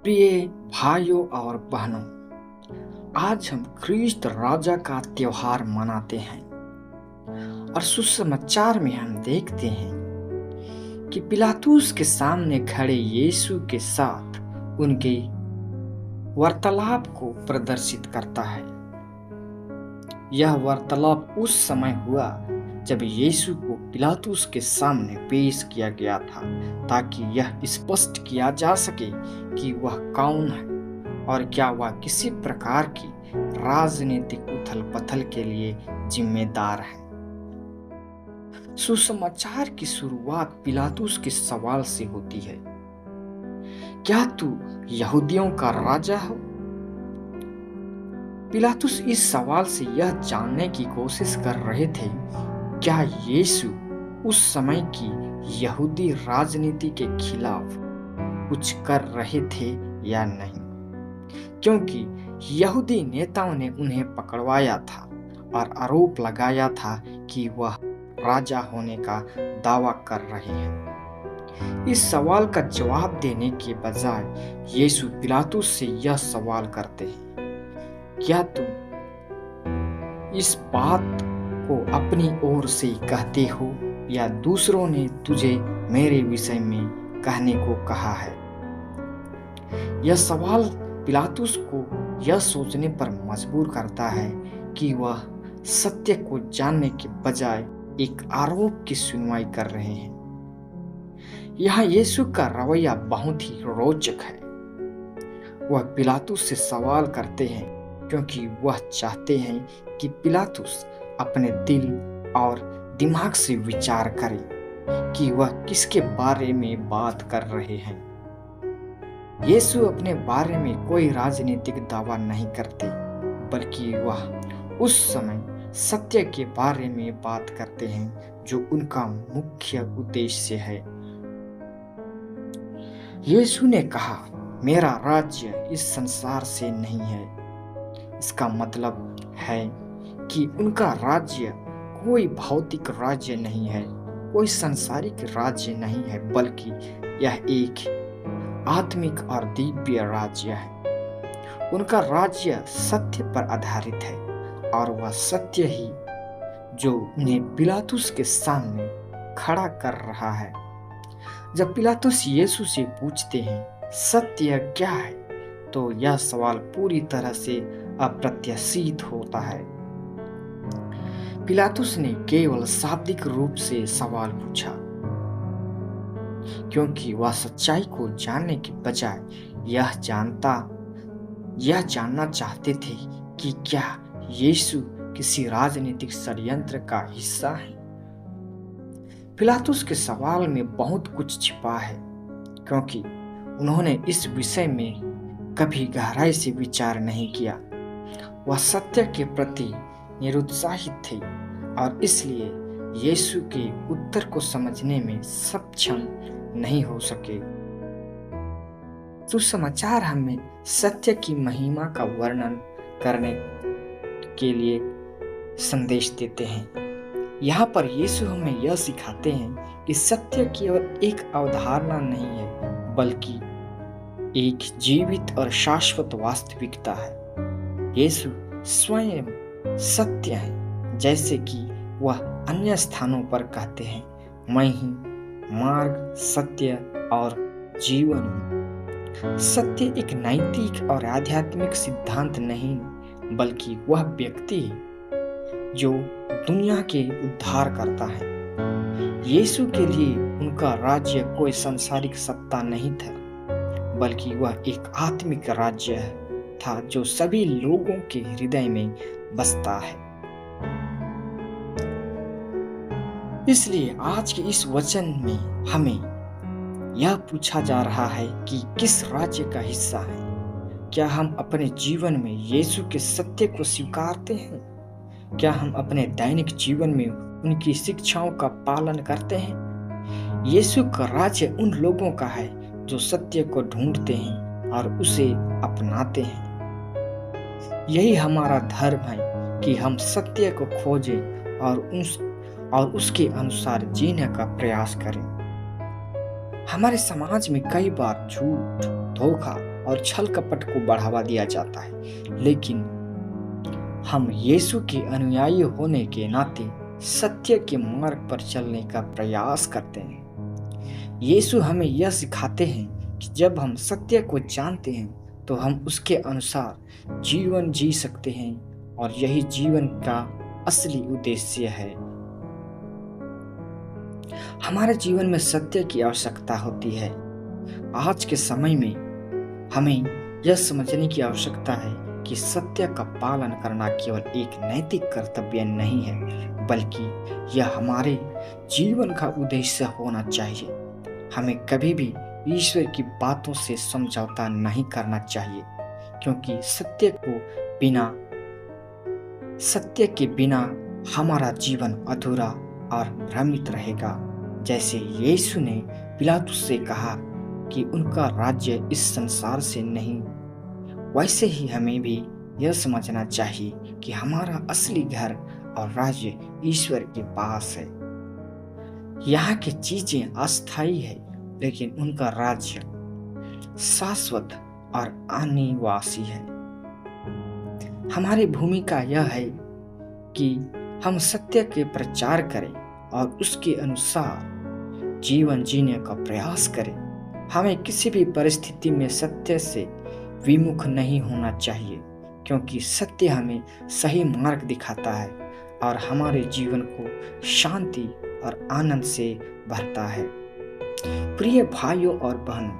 प्रिय भाइयों और बहनों, आज हम ख्रीस्त राजा का त्योहार मनाते हैं और सुसमाचार में हम देखते हैं कि पिलातुस के सामने खड़े यीशु के साथ उनके वार्तालाप को प्रदर्शित करता है। यह वार्तालाप उस समय हुआ जब यीशु को पिलातुस के सामने पेश किया गया था, ताकि यह स्पष्ट किया जा सके कि वह कौन है और क्या वह किसी प्रकार की राजनीतिक उथल-पुथल के लिए जिम्मेदार है। सुसमाचार की शुरुआत पिलातुस के सवाल से होती है, क्या तू यहूदियों का राजा हो? पिलातुस इस सवाल से यह जानने की कोशिश कर रहे थे, क्या यीशु उस समय की यहूदी राजनीति के खिलाफ कुछ कर रहे थे या नहीं, क्योंकि यहूदी नेताओं ने उन्हें पकड़वाया था और आरोप लगाया था कि वह राजा होने का दावा कर रहे हैं। इस सवाल का जवाब देने के बजाय यीशु पिलातुस से यह सवाल करते हैं, क्या तुम इस बात को अपनी ओर से कहते हो या दूसरों ने तुझे मेरे विषय में कहने को कहा है? यह सवाल पिलातुस को यह सोचने पर मजबूर करता है कि वह सत्य को जानने के बजाय एक आरोप की सुनवाई कर रहे हैं। यहाँ यीशु का रवैया बहुत ही रोचक है। वह पिलातुस से सवाल करते हैं क्योंकि वह चाहते हैं कि पिलातुस अपने दिल और दिमाग से विचार करे कि वह किसके बारे में बात कर रहे हैं। यीशु अपने बारे में कोई राजनीतिक दावा नहीं करते, बल्कि वह उस समय सत्य के बारे में बात करते हैं जो उनका मुख्य उद्देश्य है। यीशु ने कहा, मेरा राज्य इस संसार से नहीं है। इसका मतलब है कि उनका राज्य कोई भौतिक राज्य नहीं है, कोई सांसारिक राज्य नहीं है, बल्कि यह एक आत्मिक और दिव्य राज्य है। उनका राज्य सत्य पर आधारित है और वह सत्य ही जो उन्हें पिलातुस के सामने खड़ा कर रहा है। जब पिलातुस यीशु से पूछते हैं सत्य क्या है, तो यह सवाल पूरी तरह से अप्रत्याशित होता है। पिलातुस ने केवल शाब्दिक रूप से सवाल पूछा, क्योंकि वह सच्चाई को जानने के बजाय यह जानना चाहते थे कि क्या यीशु किसी राजनीतिक षड्यंत्र का हिस्सा है। पिलातुस के सवाल में बहुत कुछ छिपा है, क्योंकि उन्होंने इस विषय में कभी गहराई से विचार नहीं किया। वह सत्य के प्रति निरुत्साहित थे और इसलिए यीशु के उत्तर को समझने में सक्षम नहीं हो सके। सुसमाचार हमें सत्य की महिमा का वर्णन करने के लिए संदेश देते हैं। यहाँ पर यीशु हमें यह सिखाते हैं कि सत्य केवल एक अवधारणा नहीं है, बल्कि एक जीवित और शाश्वत वास्तविकता है। यीशु स्वयं सत्य है, जैसे कि वह अन्य स्थानों पर कहते हैं, मैं ही मार्ग, सत्य और जीवन हूँ। सत्य एक नैतिक और आध्यात्मिक सिद्धांत नहीं, बल्कि वह व्यक्ति है जो दुनिया के उद्धार करता है। यीशु के लिए उनका राज्य कोई सांसारिक सत्ता नहीं था, बल्कि वह एक आत्मिक राज्य था जो सभी लोगों के हृदय में बसता है। इसलिए आज के इस वचन में हमें यह पूछा जा रहा है कि किस राज्य का हिस्सा है। क्या हम अपने जीवन में यीशु के सत्य को स्वीकारते हैं? क्या हम अपने दैनिक जीवन में उनकी शिक्षाओं का पालन करते हैं? यीशु का राज्य उन लोगों का है जो सत्य को ढूंढते हैं और उसे अपनाते हैं। यही हमारा धर्म है कि हम सत्य को खोजें और उसके अनुसार जीने का प्रयास करें। हमारे समाज में कई बार झूठ, धोखा और छल कपट को बढ़ावा दिया जाता है, लेकिन हम यीशु के अनुयायी होने के नाते सत्य के मार्ग पर चलने का प्रयास करते हैं। यीशु हमें यह सिखाते हैं कि जब हम सत्य को जानते हैं तो हम उसके अनुसार जीवन जी सकते हैं, और यही जीवन का असली उद्देश्य है। हमारे जीवन में सत्य की आवश्यकता होती है। आज के समय में हमें यह समझने की आवश्यकता है कि सत्य का पालन करना केवल एक नैतिक कर्तव्य नहीं है, बल्कि यह हमारे जीवन का उद्देश्य होना चाहिए। हमें कभी भी ईश्वर की बातों से समझौता नहीं करना चाहिए, क्योंकि सत्य के बिना हमारा जीवन अधूरा और भ्रमित रहेगा। जैसे यीशु ने पिलातुस से कहा कि उनका राज्य इस संसार से नहीं, वैसे ही हमें भी यह समझना चाहिए कि हमारा असली घर और राज्य ईश्वर के पास है। यहाँ की चीजें अस्थायी है, लेकिन उनका राज्य शाश्वत और अनिवासी है। हमारी भूमिका यह है कि हम सत्य के प्रचार करें और उसके अनुसार जीवन जीने का प्रयास करें। हमें किसी भी परिस्थिति में सत्य से विमुख नहीं होना चाहिए, क्योंकि सत्य हमें सही मार्ग दिखाता है और हमारे जीवन को शांति और आनंद से भरता है। प्रिय भाइयों और बहनों,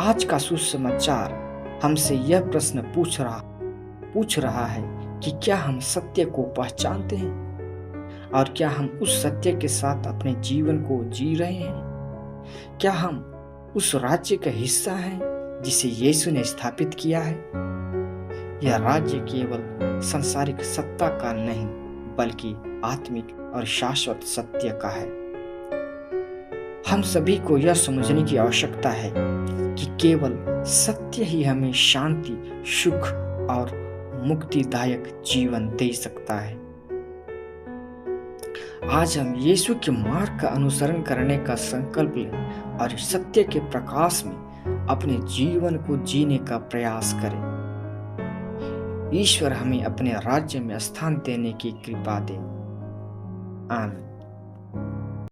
आज का सुसमाचार हमसे यह प्रश्न पूछ रहा है कि क्या हम सत्य को पहचानते हैं, और क्या हम उस सत्य के साथ अपने जीवन को जी रहे हैं? क्या हम उस राज्य का हिस्सा हैं जिसे यीशु ने स्थापित किया है? यह राज्य केवल सांसारिक सत्ता का नहीं, बल्कि आत्मिक और शाश्वत सत्य का है। हम सभी को यह समझने की आवश्यकता है कि केवल सत्य ही हमें शांति, सुख और मुक्तिदायक जीवन दे सकता है। आज हम यीशु के मार्ग का अनुसरण करने का संकल्प लें और सत्य के प्रकाश में अपने जीवन को जीने का प्रयास करें। ईश्वर हमें अपने राज्य में स्थान देने की कृपा दे। आमीन।